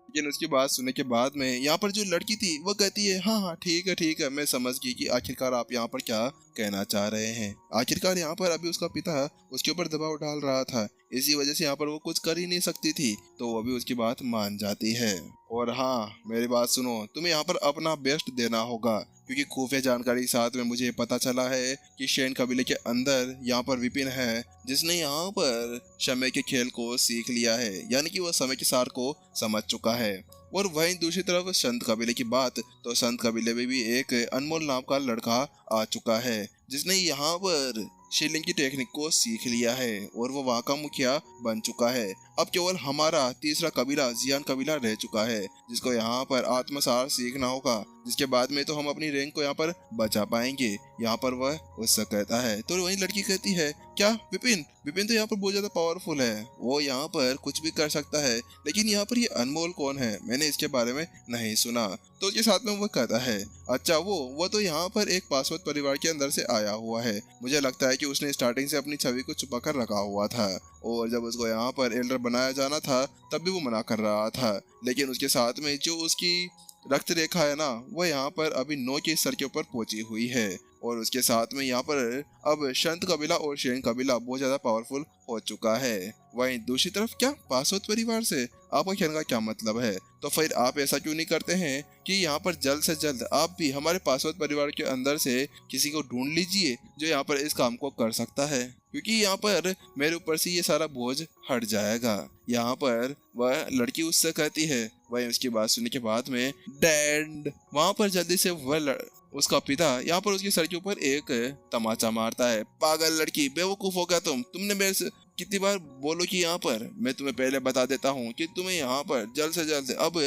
लेकिन उसकी बात सुनने के बाद में यहाँ पर जो लड़की थी वो कहती है हाँ हाँ ठीक है, मैं समझ गई कि आखिरकार आप यहाँ पर क्या कहना चाह रहे हैं। आखिरकार यहाँ पर अभी उसका पिता उसके ऊपर दबाव डाल रहा था, इसी वजह से यहाँ पर वो कुछ कर ही नहीं सकती थी, तो वो भी उसकी बात मान जाती है। और हाँ, मेरी बात सुनो, तुम्हें यहाँ पर अपना बेस्ट देना होगा, क्योंकि खुफिया जानकारी के साथ में मुझे पता चला है कि शेन कबीले के अंदर यहाँ पर विपिन है, जिसने यहाँ पर समय के खेल को सीख लिया है, यानी कि वह समय के सार को समझ चुका है। और वहीं दूसरी तरफ संत कबीले की बात, तो संत कबीले में भी एक अनमोल नाम का लड़का आ चुका है, जिसने यहाँ पर शीलिंग की टेक्निक को सीख लिया है और वो वहाँ का मुखिया बन चुका है। अब केवल हमारा तीसरा कबीला जियान कबीला रह चुका है, जिसको यहाँ पर आत्मसार सीखना होगा, जिसके बाद में तो हम अपनी रैंक को यहाँ पर बचा पाएंगे। यहाँ पर वह उससे कहता है, तो वही लड़की कहती है क्या विपिन विपिन तो यहाँ पर बहुत ज्यादा पावरफुल है, वो यहाँ पर कुछ भी कर सकता है, लेकिन यहाँ पर ये अनमोल कौन है, मैंने इसके बारे में नहीं सुना। तो उसके साथ में वह कहता है अच्छा वो तो यहाँ पर एक पासवान परिवार के अंदर से आया हुआ है, मुझे लगता है कि उसने स्टार्टिंग से अपनी छवि को छुपा कर रखा हुआ था, और जब उसको यहाँ पर एल्डर बनाया जाना था तब भी वो मना कर रहा था, लेकिन उसके साथ में जो उसकी रक्त रेखा है ना, वो यहाँ पर अभी 9 के स्तर के ऊपर पहुंची हुई है, और उसके साथ में यहाँ पर अब संत कबीला और शेन कबीला बहुत ज्यादा पावरफुल हो चुका है। वहीं दूसरी तरफ क्या पासवान परिवार से आपका कहने का क्या मतलब है, तो फिर आप ऐसा क्यों नहीं करते हैं कि यहाँ पर जल्द से जल्द आप भी हमारे पासवान परिवार के अंदर से किसी को ढूंढ लीजिए जो यहाँ पर इस काम को कर सकता है, क्योंकि यहाँ पर मेरे ऊपर से ये सारा बोझ हट जाएगा। यहाँ पर वह लड़की उससे कहती है, वही उसकी बात सुनने के बाद में डैड वहाँ पर जल्दी से उसका पिता यहाँ पर उसके सर के ऊपर एक तमाचा मारता है। पागल लड़की, बेवकूफ हो गया तुमने मेरे से कितनी बार बोलो कि यहाँ पर मैं तुम्हें पहले बता देता हूँ कि तुम्हें यहाँ पर जल्द से जल्द अब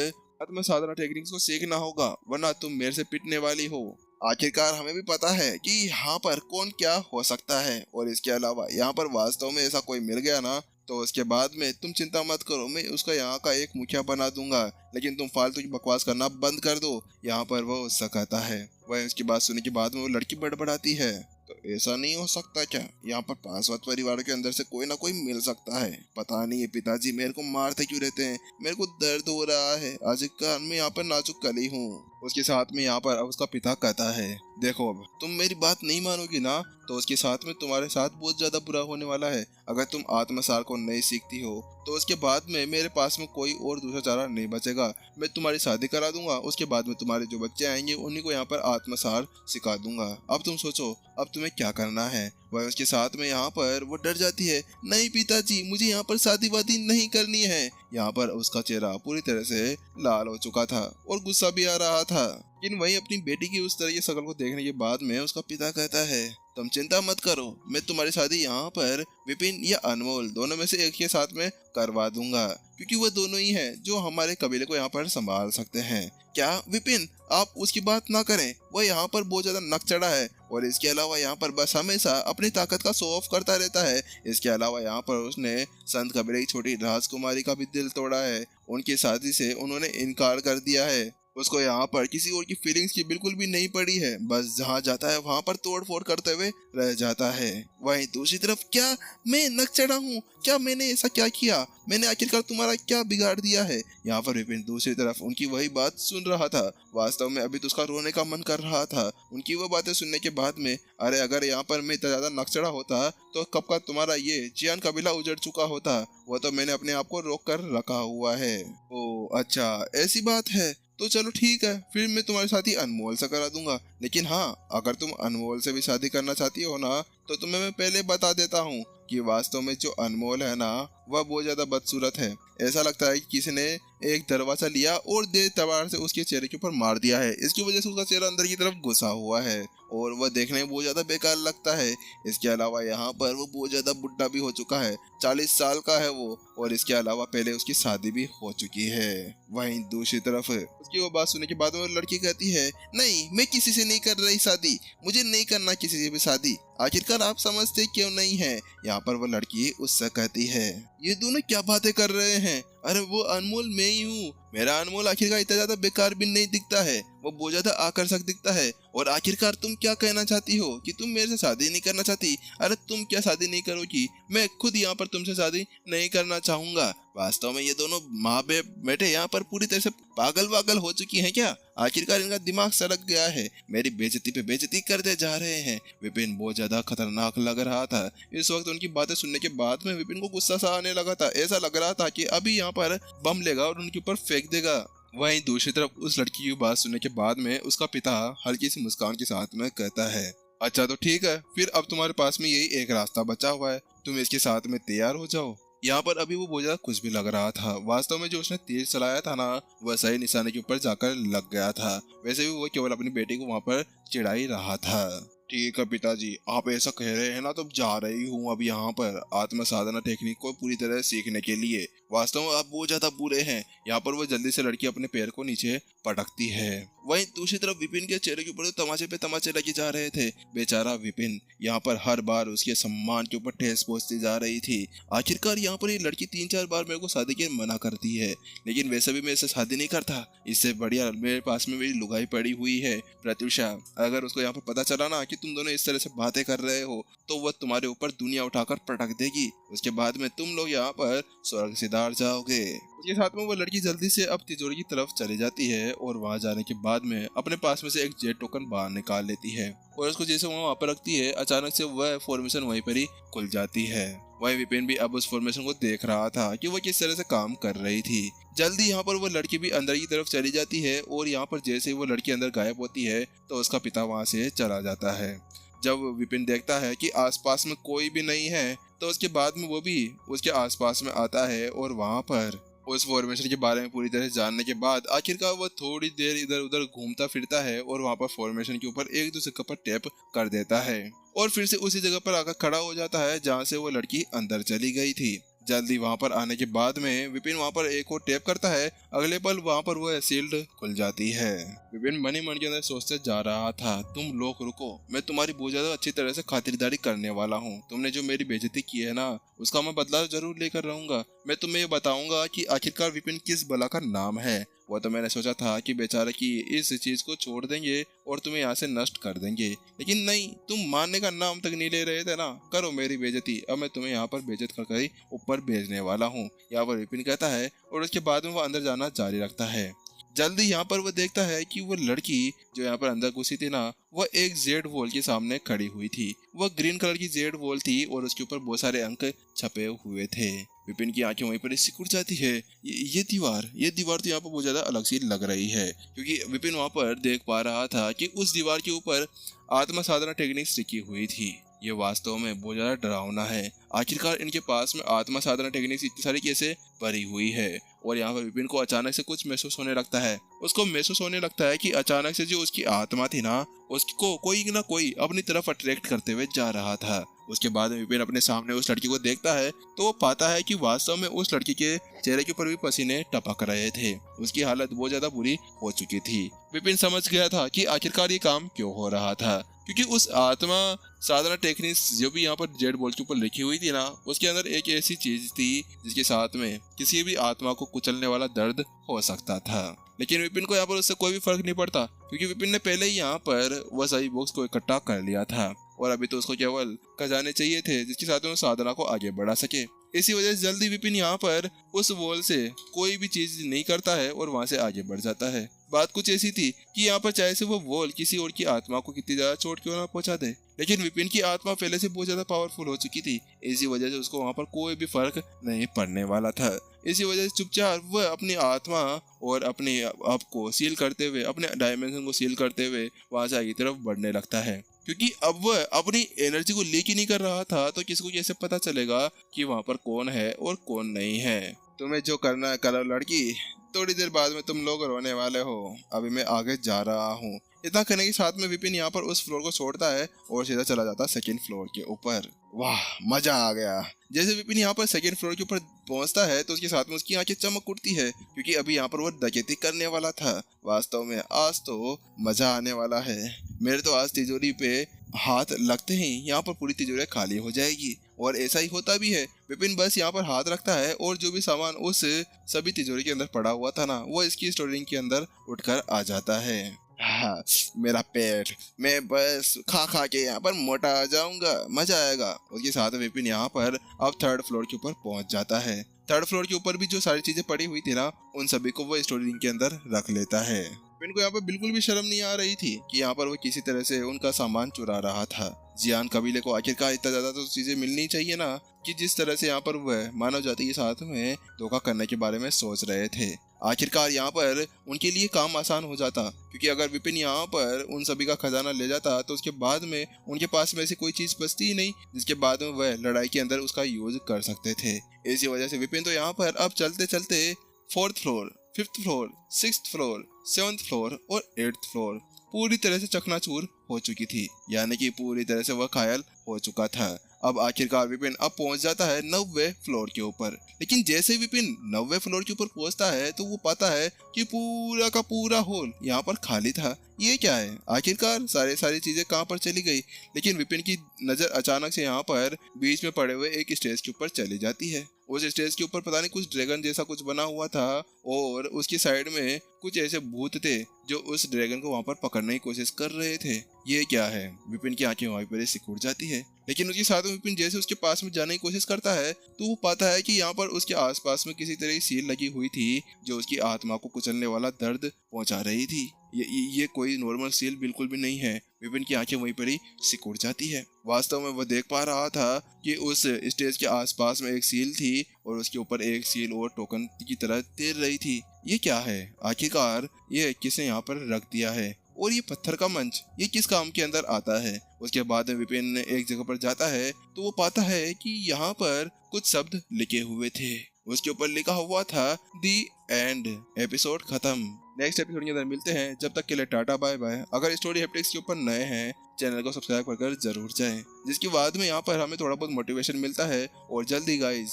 आत्म साधना टेक्निक्स को सीखना होगा, वरना तुम मेरे से पिटने वाली हो। आखिरकार हमें भी पता है कि यहाँ पर कौन क्या हो सकता है, और इसके अलावा यहाँ पर वास्तव में ऐसा कोई मिल गया ना, तो उसके बाद में तुम चिंता मत करो, मैं उसका यहाँ का एक मुखिया बना दूंगा, लेकिन तुम फालतू की बकवास करना बंद कर दो। यहाँ पर वो उससे कहता है। वह उसकी बात सुनने के बाद में वो लड़की बड़बड़ाती है, तो ऐसा नहीं हो सकता क्या, यहाँ पर पासवान परिवार के अंदर से कोई ना कोई मिल सकता है, पता नहीं ये पिताजी मेरे को मारते क्यों रहते हैं, मेरे को दर्द हो रहा है, आज कान में यहाँ पर नाजुक कली हूँ। उसके साथ में यहाँ पर उसका पिता कहता है देखो अब तुम मेरी बात नहीं मानोगी ना, तो उसके साथ में तुम्हारे साथ बहुत ज्यादा बुरा होने वाला है। अगर तुम आत्मसार को नहीं सीखती हो तो उसके बाद में मेरे पास में कोई और दूसरा चारा नहीं बचेगा, मैं तुम्हारी शादी करा दूंगा, उसके बाद में तुम्हारे जो बच्चे आएंगे उन्हीं को यहाँ पर आत्मसार सिखा दूंगा। अब तुम सोचो अब तुम्हें क्या करना है। वह उसके साथ में यहाँ पर वो डर जाती है, नहीं पिताजी मुझे यहाँ पर शादी वादी नहीं करनी है। यहाँ पर उसका चेहरा पूरी तरह से लाल हो चुका था और गुस्सा भी आ रहा था, लेकिन वही अपनी बेटी की उस तरह की शक्ल को देखने के बाद में उसका पिता कहता है तुम चिंता मत करो, मैं तुम्हारी शादी यहाँ पर विपिन या अनमोल दोनों में से एक के साथ में करवा दूंगा, क्योंकि वह दोनों ही हैं जो हमारे कबीले को यहाँ पर संभाल सकते हैं। क्या विपिन आप उसकी बात ना करें, वह यहाँ पर बहुत ज्यादा नकचड़ा है, और इसके अलावा यहाँ पर बस हमेशा अपनी ताकत का शो ऑफ करता रहता है। इसके अलावा यहाँ पर उसने संत कबीले की छोटी राजकुमारी का भी दिल तोड़ा है, उनकी शादी से उन्होंने इनकार कर दिया है। उसको यहाँ पर किसी और की फीलिंग्स की बिल्कुल भी नहीं पड़ी है, बस जहाँ जाता है वहाँ पर तोड़ फोड़ करते हुए रह जाता है। वहीं दूसरी तरफ क्या मैं नकचढ़ा हूँ, क्या मैंने ऐसा क्या किया, मैंने आखिरकार तुम्हारा क्या बिगाड़ दिया है। यहाँ पर विपिन दूसरी तरफ उनकी वही बात सुन रहा था, वास्तव में अभी तो उसका रोने का मन कर रहा था उनकी वो बातें सुनने के बाद में। अरे अगर यहाँ पर मैं इतना ज्यादा नकचढ़ा होता तो कब का तुम्हारा ये जियान कबीला उजड़ चुका होता, वो तो मैंने अपने आप को रोक कर रखा हुआ है। ओ अच्छा ऐसी बात है, तो चलो ठीक है, फिर मैं तुम्हारी शादी अनमोल से करा दूंगा, लेकिन हाँ अगर तुम अनमोल से भी शादी करना चाहती हो ना, तो तुम्हें मैं पहले बता देता हूँ कि वास्तव में जो अनमोल है ना वह बहुत ज्यादा बदसूरत है। ऐसा लगता है कि किसी ने एक दरवाजा लिया और दे तलवार से उसके चेहरे के ऊपर मार दिया है, इसकी वजह से उसका चेहरा अंदर की तरफ घुसा हुआ है और वह देखने में बहुत ज्यादा बेकार लगता है। इसके अलावा यहाँ पर वो बहुत ज्यादा बुढ़ा भी हो चुका है, 40 साल का है वो, और इसके अलावा पहले उसकी शादी भी हो चुकी है। वहीं दूसरी तरफ उसकी वो बात सुनने के बाद वो लड़की कहती है नहीं मैं किसी से नहीं कर रही शादी, मुझे नहीं करना किसी से भी शादी, आखिरकार आप समझते क्यों नहीं है। यहाँ पर वो लड़की उससे कहती है ये दोनों क्या बातें कर रहे हैं, अरे वो अनमोल मैं ही हूँ, मेरा अनमोल आखिरकार इतना ज्यादा बेकार भी नहीं दिखता है, वो बहुत ज्यादा आकर्षक दिखता है। और आखिरकार तुम क्या कहना चाहती हो कि तुम मेरे से शादी नहीं करना चाहती? अरे तुम क्या शादी नहीं करोगी? मैं खुद यहाँ पर तुमसे शादी नहीं करना चाहूंगा। वास्तव में ये दोनों माँ बेटे यहाँ पर पूरी तरह से पागल वागल हो चुकी हैं क्या? आखिरकार इनका दिमाग सड़क गया है, मेरी बेइज्जती पे बेइज्जती करते जा रहे हैं। विपिन बहुत ज्यादा खतरनाक लग रहा था। इस वक्त उनकी बातें सुनने के बाद में विपिन को गुस्सा सा आने लगा था। ऐसा लग रहा था कि अभी यहाँ पर बम लेगा और उनके ऊपर फेंक देगा। वहीं दूसरी तरफ उस लड़की की बात सुनने के बाद में उसका पिता हल्की सी मुस्कान के साथ में कहता है, अच्छा तो ठीक है, फिर अब तुम्हारे पास में यही एक रास्ता बचा हुआ है, तुम इसके साथ में तैयार हो जाओ। यहाँ पर अभी वो बहुत ज्यादा खुश भी लग रहा था। वास्तव में जो उसने तीर चलाया था ना, वह सही निशाने के ऊपर जाकर लग गया था। वैसे भी वो केवल अपनी बेटी को वहाँ पर चिढ़ा ही रहा था। ठीक है पिताजी, आप ऐसा कह रहे हैं ना, तो जा रही हूँ अब यहाँ पर आत्म साधना टेक्निक को पूरी तरह सीखने के लिए। वास्तव में आप बहुत ज्यादा बुरे हैं। यहाँ पर वो जल्दी से लड़की अपने पैर को नीचे पटकती है। वहीं दूसरी तरफ विपिन के चेहरे के ऊपर तो तमाचे पे तमाचे लगे जा रहे थे। बेचारा विपिन, यहाँ पर हर बार उसके सम्मान के ऊपर ठेस पहुंचती जा रही थी। आखिरकार यहाँ पर ये लड़की 3-4 बार मेरे को शादी के मना करती है, लेकिन वैसे भी मैं इससे शादी नहीं करता। इससे बढ़िया मेरे पास में मेरी लुगाई पड़ी हुई है प्रत्युषा। अगर उसको यहाँ पर पता चला ना कि तुम दोनों इस तरह से बातें कर रहे हो, तो वह तुम्हारे ऊपर दुनिया उठाकर पटक देगी। उसके बाद में तुम लोग यहाँ पर स्वर्ग सिधार जाओगे। उसके साथ में वो लड़की जल्दी से अब तिजोरी की तरफ चली जाती है और वहां जाने के बाद में अपने पास में से एक जेट टोकन बाहर निकाल लेती है और उसको जैसे वहां पर रखती है, अचानक से वह फॉर्मेशन वहीं पर ही खुल जाती है। वही विपिन भी अब उस फॉर्मेशन को देख रहा था कि वो किस तरह से काम कर रही थी। जल्दी यहाँ पर वो लड़की भी अंदर की तरफ चली जाती है और यहाँ पर जैसे ही वो लड़की अंदर गायब होती है तो उसका पिता वहां से चला जाता है। जब विपिन देखता है कि आसपास में कोई भी नहीं है, तो उसके बाद में वो भी उसके आसपास में आता है और वहां पर उस फॉर्मेशन के बारे में पूरी तरह से जानने के बाद आखिरकार वो थोड़ी देर इधर उधर घूमता फिरता है और वहां पर फॉर्मेशन के ऊपर एक दूसरे के ऊपर टैप कर देता है और फिर से उसी जगह पर आकर खड़ा हो जाता है जहां से वो लड़की अंदर चली गई थी। जल्दी वहां पर आने के बाद में विपिन वहां पर एक और टैप करता है। अगले पल वहां पर वो शील्ड खुल जाती है। विपिन मन ही मन के अंदर सोचते जा रहा था, तुम लोग रुको, मैं तुम्हारी बहुत ज्यादा अच्छी तरह से खातिरदारी करने वाला हूँ। तुमने जो मेरी बेइज्जती की है ना, उसका मैं बदला जरूर लेकर रहूंगा। मैं तुम्हें ये बताऊंगा कि आखिरकार विपिन किस बला का नाम है। वो तो मैंने सोचा था कि बेचारे की इस चीज को छोड़ देंगे और तुम्हें यहाँ से नष्ट कर देंगे, लेकिन नहीं, तुम मानने का नाम तक नहीं ले रहे थे ना। करो मेरी बेइज्जती, अब मैं तुम्हें यहाँ पर बेइज्जत कर ही ऊपर भेजने वाला हूँ। यहाँ पर विपिन कहता है और उसके बाद में वो अंदर जाना जारी रखता है। जल्दी यहाँ पर वो देखता है कि वो लड़की जो यहाँ पर अंदर घुसी थी ना, वह एक जेड वॉल के सामने खड़ी हुई थी। वह ग्रीन कलर की जेड वॉल थी और उसके ऊपर बहुत सारे अंक छपे हुए थे। विपिन की आंखें वहीं पर सिकुड़ जाती है। ये दीवार तो यहाँ पर बहुत ज्यादा अलग सी लग रही है, क्योंकि विपिन वहाँ पर देख पा रहा था कि उस दीवार के ऊपर आत्म साधना टेक्निक्स लिखी हुई थी। ये वास्तव में बहुत ज्यादा डरावना है। आखिरकार इनके पास में आत्मा साधना टेक्निक्स इतनी सारी कैसे भरी हुई है। और यहाँ पर विपिन को अचानक से कुछ महसूस होने लगता है। उसको महसूस होने लगता है कि अचानक से जो उसकी आत्मा थी ना, उसको कोई ना कोई अपनी तरफ अट्रैक्ट करते हुए जा रहा था। उसके बाद विपिन अपने सामने उस लड़की को देखता है तो वो पाता है कि वास्तव में उस लड़की के चेहरे के ऊपर भी पसीने टपक रहे थे। उसकी हालत बहुत ज्यादा बुरी हो चुकी थी। विपिन समझ गया था कि आखिरकार ये काम क्यों हो रहा था, क्योंकि उस आत्मा साधना टेक्निक्स जो भी यहाँ पर जेड बॉल के ऊपर लिखी हुई थी ना, उसके अंदर एक ऐसी चीज थी जिसके साथ में किसी भी आत्मा को कुचलने वाला दर्द हो सकता था। लेकिन विपिन को यहाँ पर उससे कोई भी फर्क नहीं पड़ता, क्योंकि विपिन ने पहले ही यहाँ पर वह सही बॉक्स को इकट्ठा कर लिया था और अभी तो उसको केवल खजाने चाहिए थे जिसके साथ में वो साधना को आगे बढ़ा सके। इसी वजह से जल्दी विपिन यहाँ पर उस वॉल से कोई भी चीज नहीं करता है और वहां से आगे बढ़ जाता है। बात कुछ ऐसी थी कि यहाँ पर चाहे से वो वॉल किसी और की आत्मा को कितनी ज्यादा चोट क्यों ना पहुंचा दे, लेकिन विपिन की आत्मा पहले से बहुत ज्यादा पावरफुल हो चुकी थी। इसी वजह से उसको वहां पर कोई भी फर्क नहीं पड़ने वाला था। इसी वजह से चुपचाप वह अपनी आत्मा और अपने आप को सील करते हुए, अपने डायमेंशन को सील करते हुए वहां से आगे तरफ बढ़ने लगता है। क्योंकि अब वह अपनी एनर्जी को लीक ही नहीं कर रहा था, तो किसको कैसे पता चलेगा कि वहां पर कौन है और कौन नहीं है। तुम्हें जो करना है करो लड़की, थोड़ी देर बाद में तुम लोग रोने वाले हो। अभी मैं आगे जा रहा हूँ। इतना करने के साथ में विपिन यहाँ पर उस फ्लोर को छोड़ता है और सीधा चला जाता है सेकंड फ्लोर के ऊपर। वाह, मजा आ गया। जैसे विपिन यहाँ पर सेकंड फ्लोर के ऊपर पहुंचता है तो उसके साथ में उसकी आंखें चमक उठती है, क्योंकि अभी यहाँ पर वो डकैती करने वाला था। वास्तव में आज तो मजा आने वाला है। मेरे तो आज तिजोरी पे हाथ लगते ही यहाँ पर पूरी तिजोरी खाली हो जाएगी, और ऐसा ही होता भी है। विपिन बस यहाँ पर हाथ रखता है और जो भी सामान उस सभी तिजोरी के अंदर पड़ा हुआ था ना, वो इसकी स्टोरेज के अंदर उठकर आ जाता है। हाँ, मेरा पेट, मैं बस खा खा के यहाँ पर मोटा आ जाऊंगा, मजा आएगा। उसके साथ विपिन यहाँ पर अब थर्ड फ्लोर के ऊपर पहुंच जाता है। थर्ड फ्लोर के ऊपर भी जो सारी चीजें पड़ी हुई थी ना, उन सभी को वो स्टोरी रूम के अंदर रख लेता है। विपिन को यहाँ पर बिल्कुल भी शर्म नहीं आ रही थी कि यहाँ पर वो किसी तरह से उनका सामान चुरा रहा था। जियान कबीले को आखिरकार इतना ज्यादा तो चीजें मिलनी चाहिए ना, कि जिस तरह से यहाँ पर वह मानव जाति के साथ में धोखा करने के बारे में सोच रहे थे। आखिरकार यहाँ पर उनके लिए काम आसान हो जाता, क्योंकि अगर विपिन यहाँ पर उन सभी का खजाना ले जाता तो उसके बाद में उनके पास में ऐसी कोई चीज बचती ही नहीं जिसके बाद में वह लड़ाई के अंदर उसका यूज कर सकते थे। इसी वजह से विपिन तो यहाँ पर अब चलते चलते fourth floor, fifth floor, sixth floor, seventh floor और एट्थ फ्लोर पूरी तरह से चकनाचूर हो चुकी थी, यानी कि पूरी तरह से वह घायल हो चुका था। अब आखिरकार विपिन अब पहुंच जाता है 9वें फ्लोर के ऊपर। लेकिन जैसे विपिन 9वें फ्लोर के ऊपर पहुंचता है तो वो पाता है कि पूरा का पूरा हॉल यहाँ पर खाली था। ये क्या है, आखिरकार सारी चीजें कहाँ पर चली गई। लेकिन विपिन की नजर अचानक से यहाँ पर बीच में पड़े हुए एक स्टेज के ऊपर चली जाती है। उस स्टेज के ऊपर पता नहीं कुछ ड्रैगन जैसा कुछ बना हुआ था और उसकी साइड में कुछ ऐसे भूत थे जो उस ड्रैगन को वहां पर पकड़ने की कोशिश कर रहे थे। ये क्या है, विपिन की आंखें वहीं पर ही सिकुड़ जाती है। लेकिन उसके साथ में विपिन जैसे उसके पास में जाने की कोशिश करता है तो वो पाता है कि यहाँ पर उसके आसपास में किसी तरह की सील लगी हुई थी जो उसकी आत्मा को कुचलने वाला दर्द पहुंचा रही थी। ये कोई नॉर्मल सील बिल्कुल भी नहीं है। विपिन की आंखें वहीं पर ही सिकुड़ जाती है। वास्तव में वह देख पा रहा था कि उस स्टेज के आसपास में एक सील थी और उसके ऊपर एक सील और टोकन की तरह तैर रही थी। ये क्या है, आखिरकार ये किसने यहाँ पर रख दिया है, और ये पत्थर का मंच ये किस काम के अंदर आता है। उसके बाद विपिन एक जगह पर जाता है तो वो पाता है कि यहाँ पर कुछ शब्द लिखे हुए थे। उसके ऊपर लिखा हुआ था दी एंड, एपिसोड खत्म। नेक्स्ट एपिसोड के अंदर मिलते हैं, जब तक के लिए टाटा बाय बाय। अगर स्टोरी हैप्टिक्स के ऊपर नए हैं चैनल को सब्सक्राइब कर जरूर जाएं, जिसके बाद में यहाँ पर हमें थोड़ा बहुत मोटिवेशन मिलता है। और जल्दी गाइज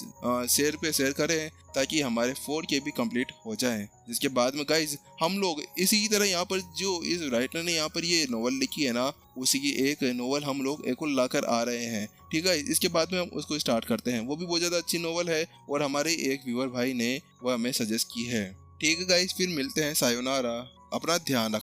शेयर पे शेयर करें ताकि हमारे 4K भी कंप्लीट हो जाए। जिसके बाद में गाइज हम लोग इसी तरह यहाँ पर जो इस राइटर ने यहाँ पर ये नोवेल लिखी है ना, उसी की एक नोवेल हम लोग एक लाकर आ रहे हैं। ठीक है, इसके बाद में हम उसको स्टार्ट करते हैं। वो भी बहुत ज़्यादा अच्छी नोवेल है और हमारे एक व्यूअर भाई ने वह हमें सजेस्ट की है। ठीक है गाइज, फिर मिलते हैं, सायोनारा, अपना ध्यान रखना।